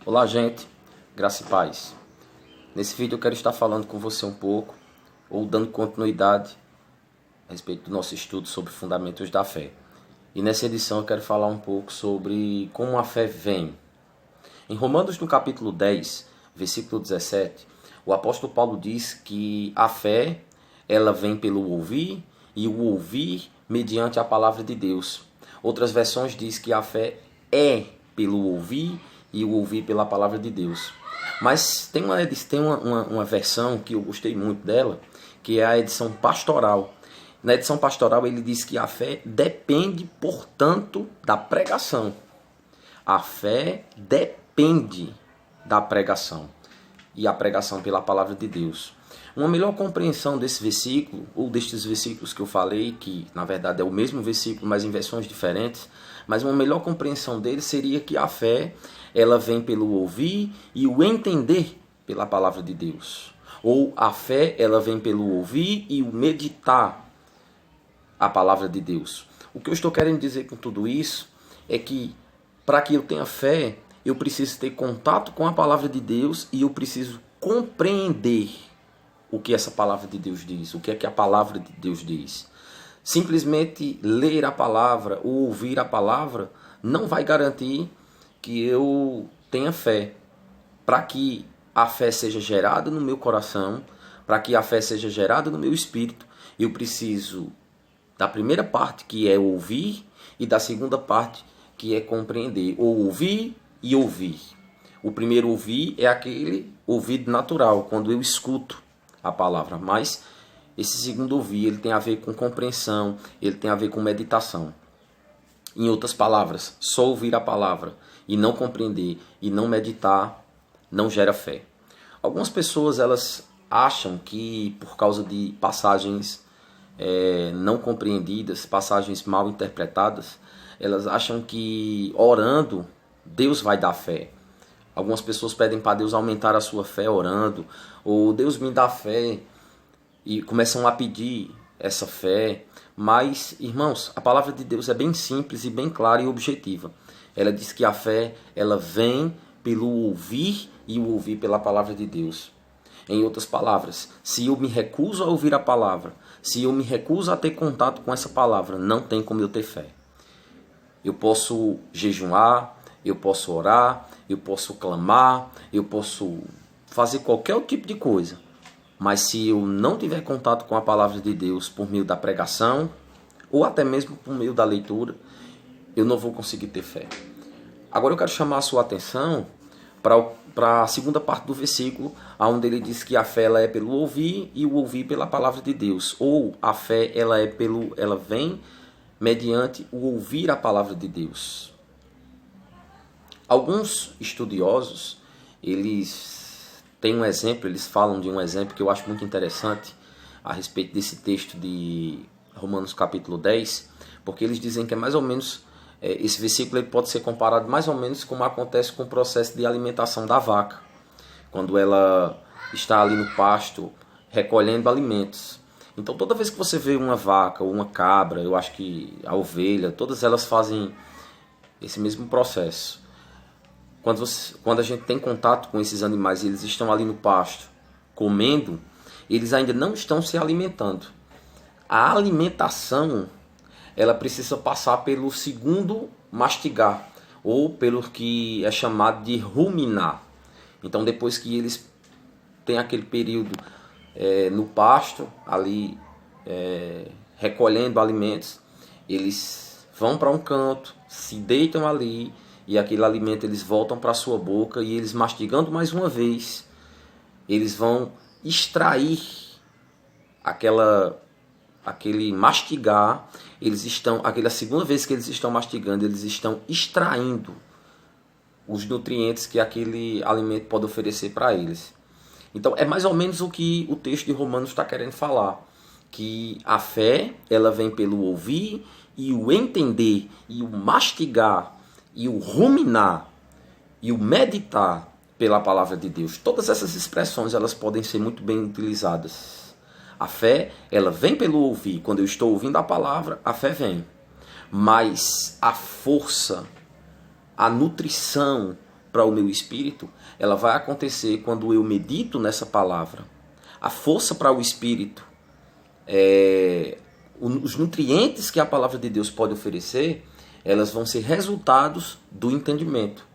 Olá, gente, graça e paz. Nesse vídeo eu quero estar falando com você um pouco, ou dando continuidade a respeito do nosso estudo sobre fundamentos da fé. E nessa edição eu quero falar um pouco sobre como a fé vem. Em Romanos, no capítulo 10, versículo 17, o apóstolo Paulo diz que a fé, ela vem pelo ouvir, e o ouvir mediante a palavra de Deus. Outras versões diz que a fé é pelo ouvir e o ouvir pela palavra de Deus. Mas tem uma versão que eu gostei muito dela, que é a edição pastoral. Na edição pastoral ele diz que a fé depende, portanto, da pregação. A fé depende da pregação. E a pregação pela palavra de Deus. Uma melhor compreensão desse versículo, ou destes versículos que eu falei, que na verdade é o mesmo versículo, mas em versões diferentes, mas uma melhor compreensão dele seria que a fé, ela vem pelo ouvir e o entender pela palavra de Deus. Ou a fé, ela vem pelo ouvir e o meditar a palavra de Deus. O que eu estou querendo dizer com tudo isso é que para que eu tenha fé, eu preciso ter contato com a palavra de Deus e eu preciso compreender o que essa palavra de Deus diz, o que é que a palavra de Deus diz. Simplesmente ler a palavra ou ouvir a palavra não vai garantir que eu tenha fé. Para que a fé seja gerada no meu coração, para que a fé seja gerada no meu espírito, eu preciso da primeira parte, que é ouvir, e da segunda parte, que é compreender. Ou ouvir e ouvir. O primeiro ouvir é aquele ouvido natural, quando eu escuto a palavra, mas esse segundo ouvir, ele tem a ver com compreensão, ele tem a ver com meditação. Em outras palavras, só ouvir a palavra e não compreender e não meditar não gera fé. Algumas pessoas, elas acham que por causa de passagens não compreendidas, passagens mal interpretadas, elas acham que orando Deus vai dar fé. Algumas pessoas pedem para Deus aumentar a sua fé orando, ou Deus me dá fé, e começam a pedir essa fé. Mas, irmãos, a palavra de Deus é bem simples e bem clara e objetiva. Ela diz que a fé, ela vem pelo ouvir e o ouvir pela palavra de Deus. Em outras palavras, se eu me recuso a ouvir a palavra, se eu me recuso a ter contato com essa palavra, não tem como eu ter fé. Eu posso jejuar, eu posso orar, eu posso clamar, eu posso fazer qualquer tipo de coisa. Mas se eu não tiver contato com a palavra de Deus por meio da pregação, ou até mesmo por meio da leitura, eu não vou conseguir ter fé. Agora eu quero chamar a sua atenção para a segunda parte do versículo, onde ele diz que a fé, ela é pelo ouvir e o ouvir pela palavra de Deus. Ou a fé, ela vem mediante o ouvir a palavra de Deus. Alguns estudiosos, eles têm um exemplo, eles falam de um exemplo que eu acho muito interessante a respeito desse texto de Romanos capítulo 10, porque eles dizem que é mais ou menos, esse versículo ele pode ser comparado mais ou menos como acontece com o processo de alimentação da vaca, quando ela está ali no pasto recolhendo alimentos. Então toda vez que você vê uma vaca ou uma cabra, eu acho que a ovelha, todas elas fazem esse mesmo processo. Quando a gente tem contato com esses animais e eles estão ali no pasto comendo, eles ainda não estão se alimentando. A alimentação, ela precisa passar pelo segundo mastigar, ou pelo que é chamado de ruminar. Então depois que eles têm aquele período no pasto, ali recolhendo alimentos, eles vão para um canto, se deitam ali, e aquele alimento eles voltam para a sua boca e eles mastigando mais uma vez, eles vão extrair aquele mastigar, aquela segunda vez que eles estão mastigando, eles estão extraindo os nutrientes que aquele alimento pode oferecer para eles. Então é mais ou menos o que o texto de Romanos está querendo falar, que a fé, ela vem pelo ouvir e o entender e o mastigar e o ruminar e o meditar pela palavra de Deus. Todas essas expressões, elas podem ser muito bem utilizadas. A fé, ela vem pelo ouvir. Quando eu estou ouvindo a palavra, a fé vem. Mas a força, a nutrição para o meu espírito, ela vai acontecer quando eu medito nessa palavra. A força para o espírito, os nutrientes que a palavra de Deus pode oferecer, elas vão ser resultados do entendimento.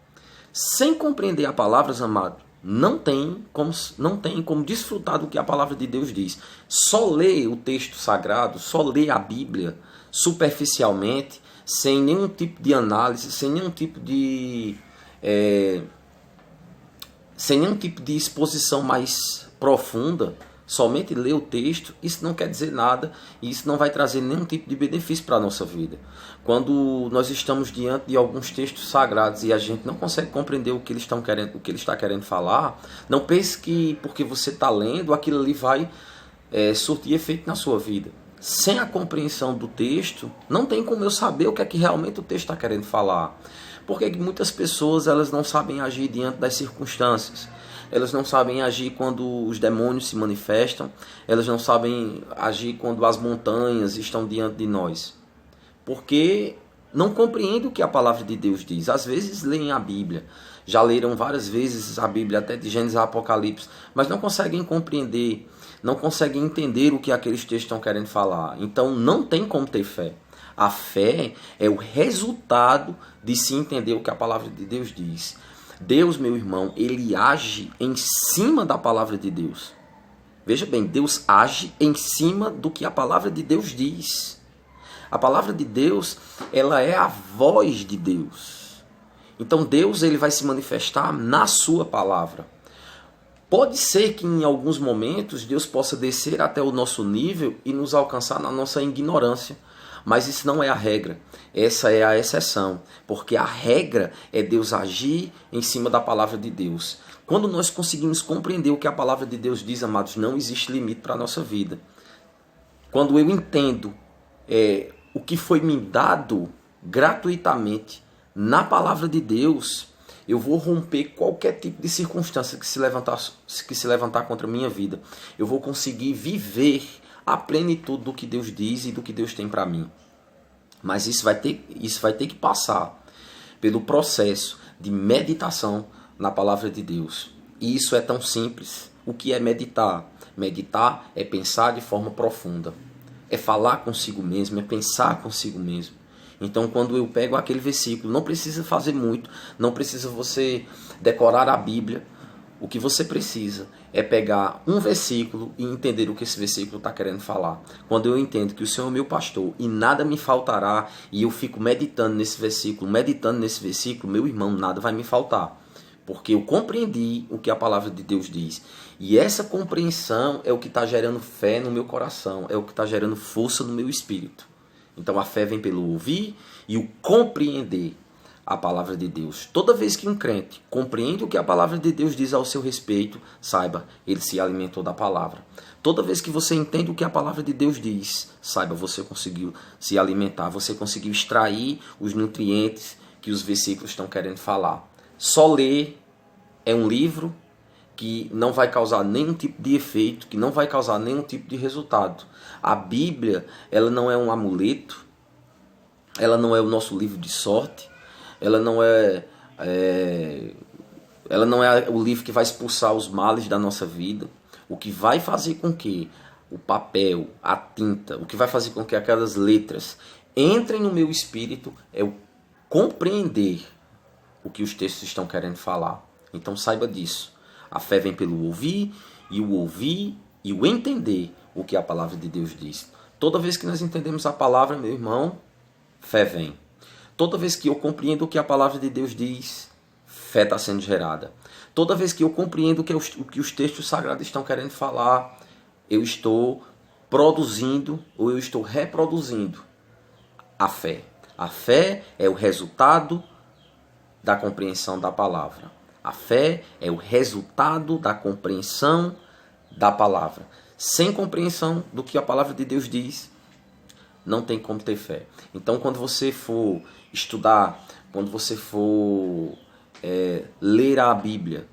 Sem compreender a palavra, amado, não tem como desfrutar do que a palavra de Deus diz. Só ler o texto sagrado, só ler a Bíblia superficialmente, sem nenhum tipo de análise, sem nenhum tipo de exposição mais profunda, somente ler o texto, isso não quer dizer nada e isso não vai trazer nenhum tipo de benefício para a nossa vida. Quando nós estamos diante de alguns textos sagrados e a gente não consegue compreender o que ele está querendo falar, não pense que porque você está lendo, aquilo ali vai surtir efeito na sua vida. Sem a compreensão do texto, não tem como eu saber o que é que realmente o texto está querendo falar. Porque muitas pessoas elas não sabem agir diante das circunstâncias. Elas não sabem agir quando os demônios se manifestam. Elas não sabem agir quando as montanhas estão diante de nós. Porque não compreendem o que a palavra de Deus diz. Às vezes leem a Bíblia. Já leram várias vezes a Bíblia, até de Gênesis a Apocalipse. Mas não conseguem compreender, não conseguem entender o que aqueles textos estão querendo falar. Então não tem como ter fé. A fé é o resultado de se entender o que a palavra de Deus diz. Deus, meu irmão, ele age em cima da palavra de Deus. Veja bem, Deus age em cima do que a palavra de Deus diz. A palavra de Deus, ela é a voz de Deus. Então Deus ele vai se manifestar na sua palavra. Pode ser que em alguns momentos Deus possa descer até o nosso nível e nos alcançar na nossa ignorância. Mas isso não é a regra, essa é a exceção, porque a regra é Deus agir em cima da palavra de Deus. Quando nós conseguimos compreender o que a palavra de Deus diz, amados, não existe limite para a nossa vida. Quando eu entendo o que foi me dado gratuitamente na palavra de Deus, eu vou romper qualquer tipo de circunstância que se levantar contra a minha vida. Eu vou conseguir viver a plenitude do que Deus diz e do que Deus tem para mim. Mas isso vai ter que passar pelo processo de meditação na palavra de Deus. E isso é tão simples. O que é meditar? Meditar é pensar de forma profunda. É falar consigo mesmo, é pensar consigo mesmo. Então, quando eu pego aquele versículo, não precisa fazer muito, não precisa você decorar a Bíblia. O que você precisa é pegar um versículo e entender o que esse versículo está querendo falar. Quando eu entendo que o Senhor é meu pastor e nada me faltará, e eu fico meditando nesse versículo, meu irmão, nada vai me faltar. Porque eu compreendi o que a palavra de Deus diz. E essa compreensão é o que está gerando fé no meu coração, é o que está gerando força no meu espírito. Então a fé vem pelo ouvir e o compreender a palavra de Deus. Toda vez que um crente compreende o que a palavra de Deus diz ao seu respeito, saiba, ele se alimentou da palavra. Toda vez que você entende o que a palavra de Deus diz, saiba, você conseguiu se alimentar, você conseguiu extrair os nutrientes que os versículos estão querendo falar. Só ler é um livro que não vai causar nenhum tipo de efeito, que não vai causar nenhum tipo de resultado. A Bíblia, ela não é um amuleto, ela não é o nosso livro de sorte, ela não é o livro que vai expulsar os males da nossa vida. O que vai fazer com que o papel, a tinta, o que vai fazer com que aquelas letras entrem no meu espírito é o compreender o que os textos estão querendo falar. Então saiba disso. A fé vem pelo ouvir e o entender o que a palavra de Deus diz. Toda vez que nós entendemos a palavra, meu irmão, fé vem. Toda vez que eu compreendo o que a palavra de Deus diz, fé está sendo gerada. Toda vez que eu compreendo o que os textos sagrados estão querendo falar, eu estou produzindo ou eu estou reproduzindo a fé. A fé é o resultado da compreensão da palavra. A fé é o resultado da compreensão da palavra. Sem compreensão do que a palavra de Deus diz, não tem como ter fé. Então, quando você for estudar, quando você for ler a Bíblia,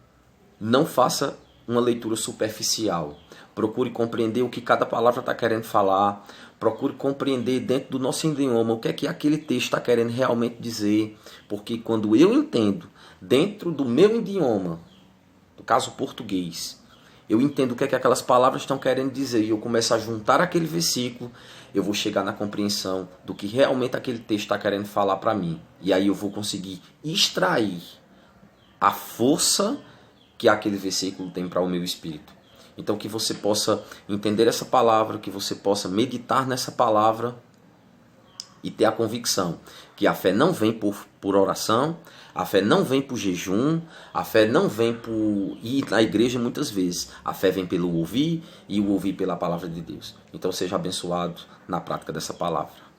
não faça uma leitura superficial. Procure compreender o que cada palavra está querendo falar. Procure compreender dentro do nosso idioma o que é que aquele texto está querendo realmente dizer. Porque quando eu entendo dentro do meu idioma, no caso português, eu entendo o que é que aquelas palavras estão querendo dizer e eu começo a juntar aquele versículo, eu vou chegar na compreensão do que realmente aquele texto está querendo falar para mim. E aí eu vou conseguir extrair a força que aquele versículo tem para o meu espírito. Então que você possa entender essa palavra, que você possa meditar nessa palavra e ter a convicção que a fé não vem por oração, a fé não vem por jejum, a fé não vem por ir na igreja muitas vezes. A fé vem pelo ouvir e o ouvir pela palavra de Deus. Então seja abençoado na prática dessa palavra.